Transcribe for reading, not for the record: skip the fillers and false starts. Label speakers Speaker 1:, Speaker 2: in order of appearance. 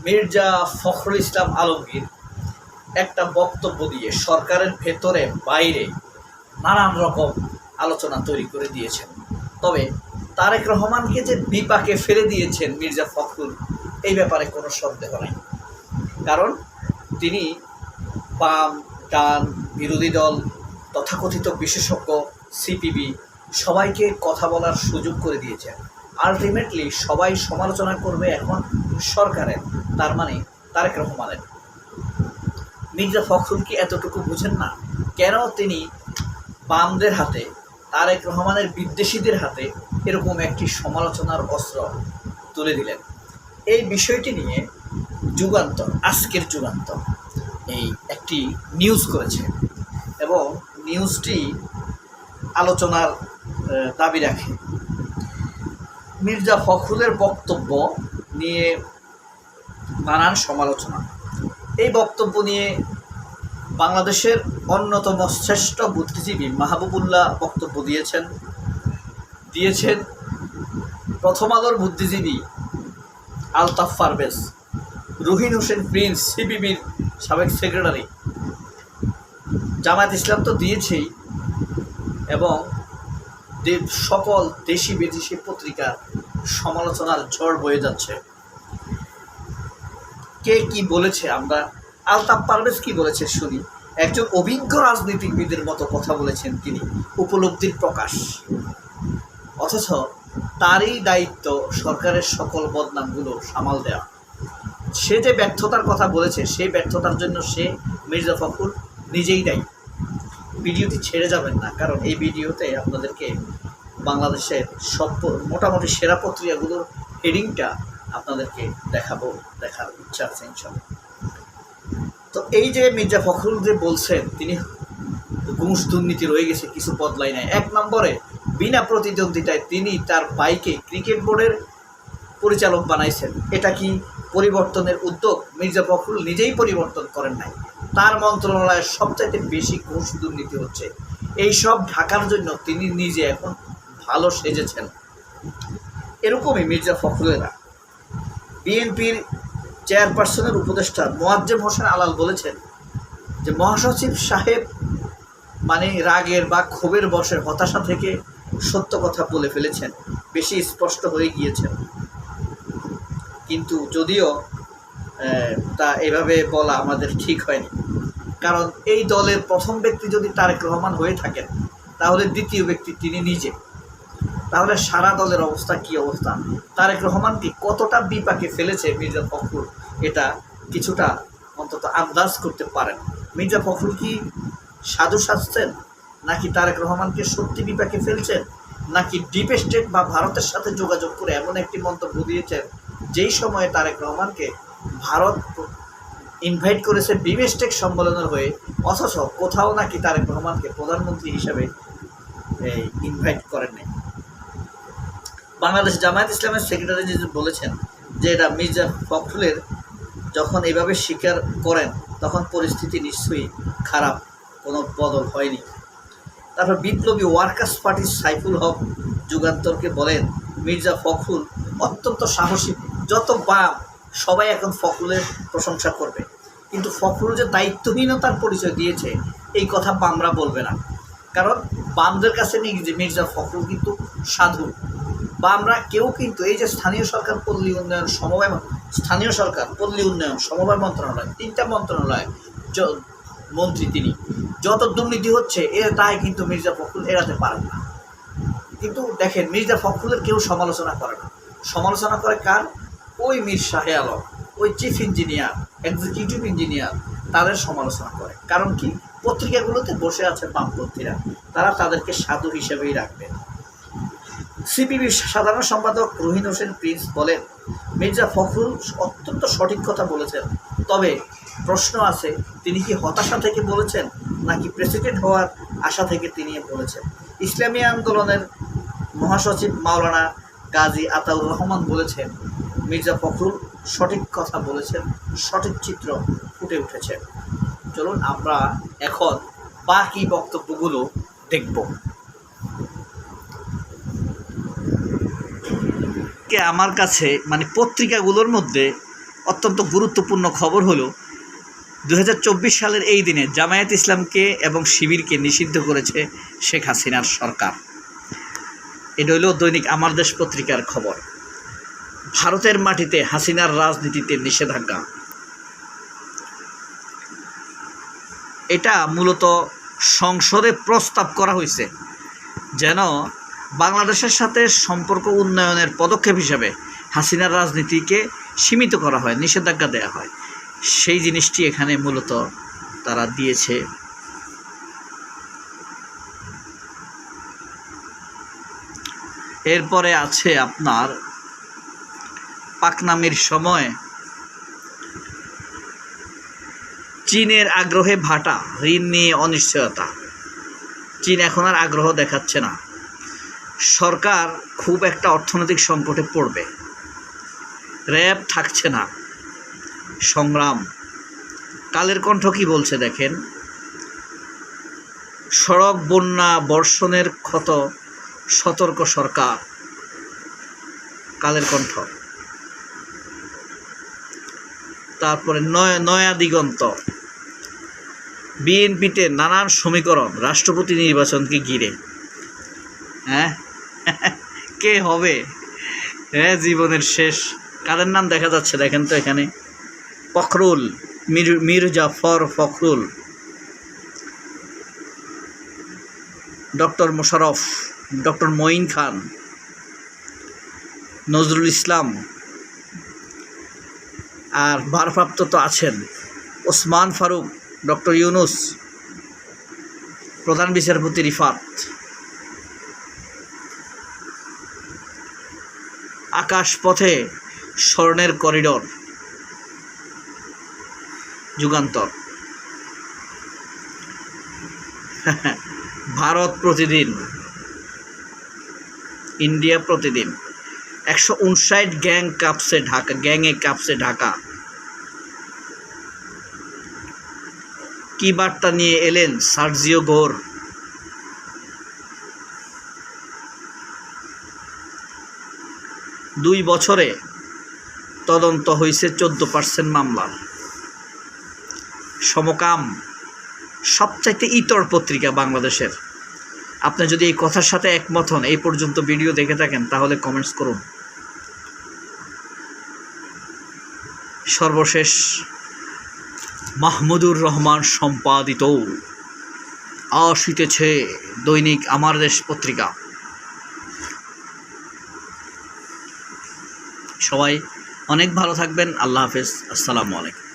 Speaker 1: মির্জা ফখরুল ইসলাম আলমগীর একটা বক্তব্য দিয়ে সরকারের ভেতরে বাইরে নানান রকম আলোচনা তৈরি করে দিয়েছেন। তবে তারেক রহমানকে যে বিপাকে ফেলে দিয়েছেন মির্জা ফখরুল, এই ব্যাপারে কোনো সন্দেহ নেই। কারণ তিনি বাম, ডান, বিরোধী দল, তথাকথিত বিশেষজ্ঞ, সিপিবি সবাইকে কথা বলার সুযোগ করে দিয়েছেন। আলটিমেটলি সবাই সমালোচনা করবে এখন সরকারের, তার মানে তারেক রহমানের। মির্জা ফখরুল কি এতটুকু বুঝেন না? কেন তিনি বামদের হাতে, তারেক রহমানের বিদ্বেষীদের হাতে এরকম একটি সমালোচনার অস্ত্র তুলে দিলেন? এই বিষয়টি নিয়ে যুগান্তর, আজকের যুগান্তর এই একটি নিউজ করেছে এবং নিউজটি আলোচনার দাবি রাখে। মির্জা ফখরুলের বক্তব্য নিয়ে নানান সমালোচনা। এই বক্তব্য নিয়ে বাংলাদেশের অন্যতম শ্রেষ্ঠ বুদ্ধিজীবী মাহবুবুল্লাহ বক্তব্য দিয়েছেন প্রথম আলোর বুদ্ধিজীবী আলতাফ পারভেজ, রুহিন হোসেন প্রিন্স সিপিবির সাবেক সেক্রেটারি, জামায়াত ইসলাম তো দিয়েছেই, এবং সকল দেশি বিদেশি পত্রিকার সমালোচনার ঝড় বয়ে যাচ্ছে। কে কি বলেছে আমরা, আলতাফ পারভেজ কি বলেছে শুনি। একজন অভিজ্ঞ রাজনীতিবিদের মতো কথা বলেছেন তিনি, উপলব্ধির প্রকাশ। অথচ তারই দায়িত্ব সরকারের সকল বদনামগুলো সামাল দেওয়া। সে যে ব্যর্থতার কথা বলেছে, সেই ব্যর্থতার জন্য সে মির্জা ফখরুল নিজেই দায়ী। ভিডিওটি ছেড়ে যাবেন না, কারণ এই ভিডিওতে আপনাদেরকে বাংলাদেশের সব মোটামুটি সেরা পত্রিকাগুলোর হেডিংটা আপনাদেরকে দেখার ইচ্ছা আছে ইনশাআল্লাহ। তো এই যে মির্জা ফখরুল যে বলছেন তিনি ঘুষ দুর্নীতি রয়ে গেছে, কিছু বদলাই নাই। 1 নম্বরে বিনা প্রতিদ্বন্দ্বিতায় তিনি তার বাইকে ক্রিকেট বোর্ডের পরিচালক বানাইছেন। এটা কি পরিবর্তনের উদ্যোগ? মির্জা ফখরুল নিজেই পরিবর্তন করেন নাই। তার মন্ত্রণালয়ে সবচাইতে বেশি ঘুষ দুর্নীতি হচ্ছে। এই সব ঢাকার জন্য তিনি নিজে এখন ভালো সেজেছেন। এরকমই মির্জা ফখরুলেরা। বিএনপির চেয়ারপারসনের উপদেষ্টা মোয়াজ্জেম হোসেন আলাল বলেছেন যে মহাসচিব সাহেব মানে রাগের বা ক্ষোভের বশে হতাশা থেকে সত্য কথা বলে ফেলেছেন, বেশি স্পষ্ট হয়ে গিয়েছেন। কিন্তু যদিও তা এভাবে বলা আমাদের ঠিক হয়নি, কারণ এই দলের প্রথম ব্যক্তি যদি তারেক রহমান হয়ে থাকেন, তাহলে দ্বিতীয় ব্যক্তি তিনি নিজে। তাহলে সারা দলের অবস্থা কি অবস্থা? তারেক রহমানকে কতটা বিপাকে ফেলেছে মির্জা ফখরুল, এটা কিছুটা অন্তত আন্দাজ করতে পারেন। মির্জা ফখরুল কি সাধু সাজছেন, নাকি তারেক রহমানকে সত্যি বিপাকে ফেলছেন, নাকি ডিপ স্টেট বা ভারতের সাথে যোগাযোগ করে এমন একটি মন্তব্য দিয়েছেন যেই সময়ে তারেক রহমানকে ভারত ইনভাইট করেছে বিমস্টেক সম্মেলনের হয়ে, অথচ কোথাও নাকি তারেক রহমানকে প্রধানমন্ত্রী হিসাবে ইনভাইট করেন নাই। বাংলাদেশ জামায়াত ইসলামের সেক্রেটারি যে বলেছেন যে এটা মির্জা ফখরুলের যখন এভাবে স্বীকার করেন তখন পরিস্থিতি নিশ্চয়ই খারাপ, কোনো বদল হয়নি। তারপর বিপ্লবী ওয়ার্কার্স পার্টির সাইফুল হক যুগান্তরকে বলেন মির্জা ফখরুল অত্যন্ত সাহসী। যত বাম সবাই এখন ফখরুলের প্রশংসা করবে, কিন্তু ফখরুল যে দায়িত্বহীনতার পরিচয় দিয়েছে এই কথা বামরা বলবে না। কারণ বামদের কাছে মির্জা ফখরুল কিন্তু সাধু। বামরা কেউ কিন্তু এই যে স্থানীয় সরকার পল্লী উন্নয়ন সমবায় মন্ত্রণালয়, 3টা মন্ত্রণালয় মন্ত্রী তিনি, যত দুর্নীতি হচ্ছে তাই কিন্তু মির্জা ফখরুল এড়াতে পারেন না। কিন্তু দেখেন মির্জা ফখরুলের কেউ সমালোচনা করে না। সমালোচনা করে কার? ওই মীর শাহে আলম, ওই চিফ ইঞ্জিনিয়ার, এক্সিকিউটিভ ইঞ্জিনিয়ার, তাদের সমালোচনা করে। কারণ কি? পত্রিকাগুলোতে বসে আছে বামপন্থীরা, তারা তাদেরকে সাধু হিসেবেই রাখবে। সিপিবির সাধারণ সম্পাদক রুহিন হোসেন প্রিন্স বলেন মির্জা ফখরুল অত্যন্ত সঠিক কথা বলেছেন, তবে প্রশ্ন আছে তিনি কি হতাশা থেকে বলেছেন নাকি প্রেসিডেন্ট হওয়ার আশা থেকে তিনি বলেছেন। ইসলামী আন্দোলনের মহাসচিব মাওলানা গাজী আতাউর রহমান বলেছেন মির্জা ফখরুল সঠিক কথা বলেছেন, সঠিক চিত্র ফুটে উঠেছে। চলুন আমরা এখন বাকি বক্তব্যগুলো দেখব। আমার কাছে মানে পত্রিকাগুলোর মধ্যে অত্যন্ত গুরুত্বপূর্ণ খবর হলো 2024 সালের এই দিনে জামায়াত ইসলামকে এবং শিবিরকে নিষিদ্ধ করেছে শেখ হাসিনার সরকার। এটা হলো দৈনিক আমার দেশ পত্রিকার খবর। ভারতের মাটিতে হাসিনার রাজনীতিতে নিষেধাজ্ঞা। এটা মূলত সংসদে প্রস্তাব করা হয়েছে যেন বাংলাদেশের সাথে সম্পর্ক উন্নয়নের পদক্ষেপ হিসাবে হাসিনার রাজনীতিকে সীমিত করা হয়, নিষেধাজ্ঞা দেওয়া হয়। সেই জিনিসটি এখানে মূলত তারা দিয়েছে। এরপরে আছে আপনার পাকনামির সময় চীনের আগ্রহে ভাটা, ঋণ নিয়ে অনিশ্চয়তা। চীন এখন আর আগ্রহ দেখাচ্ছে না। সরকার খুব একটা অর্থনৈতিক সংকটে পড়বে। র্যাব থাকছে না, সংগ্রাম। কালের কণ্ঠ কি বলছে দেখেন। সড়ক বন্যা বর্ষণের ক্ষত, সতর্ক সরকার। কালের কণ্ঠ। তারপরে নয়া দিগন্ত। বিএনপিতে নানান সমীকরণ রাষ্ট্রপতি নির্বাচনকে ঘিরে। হ্যাঁ, কে হবে? হ্যাঁ, জীবনের শেষ। কাদের নাম দেখা যাচ্ছে দেখেন তো এখানে। ফখরুল, মির্জাফর ফখরুল, ডক্টর মোশাররফ, ডক্টর মঈন খান, নজরুল ইসলাম, আর ভারপ্রাপ্ত তো আছেন ওসমান ফারুক, ডক্টর ইউনুস, প্রধান বিচারপতি রিফাত। আকাশপথে স্বর্ণের করিডোর, যুগান্তর। ভারত প্রতিদিন, ইন্ডিয়া প্রতিদিন। 159 গ্যাংয়ে কাঁপছে ঢাকা। কি বার্তা নিয়ে এলেন সার্জিও গোর? দুই বছরে তদন্ত হয়েছে 14% মামলার। সমকাম সবচাইতে ইতর পত্রিকা বাংলাদেশের। আপনি যদি এই কথার সাথে একমত হন, এই পর্যন্ত ভিডিও দেখে থাকেন, তাহলে কমেন্টস করুন। সর্বশেষ মাহমুদুর রহমান সম্পাদিত আসিতেছে দৈনিক আমার দেশ পত্রিকা। সবাই অনেক ভালো থাকবেন। আল্লাহ হাফেজ। আসসালামু আলাইকুম।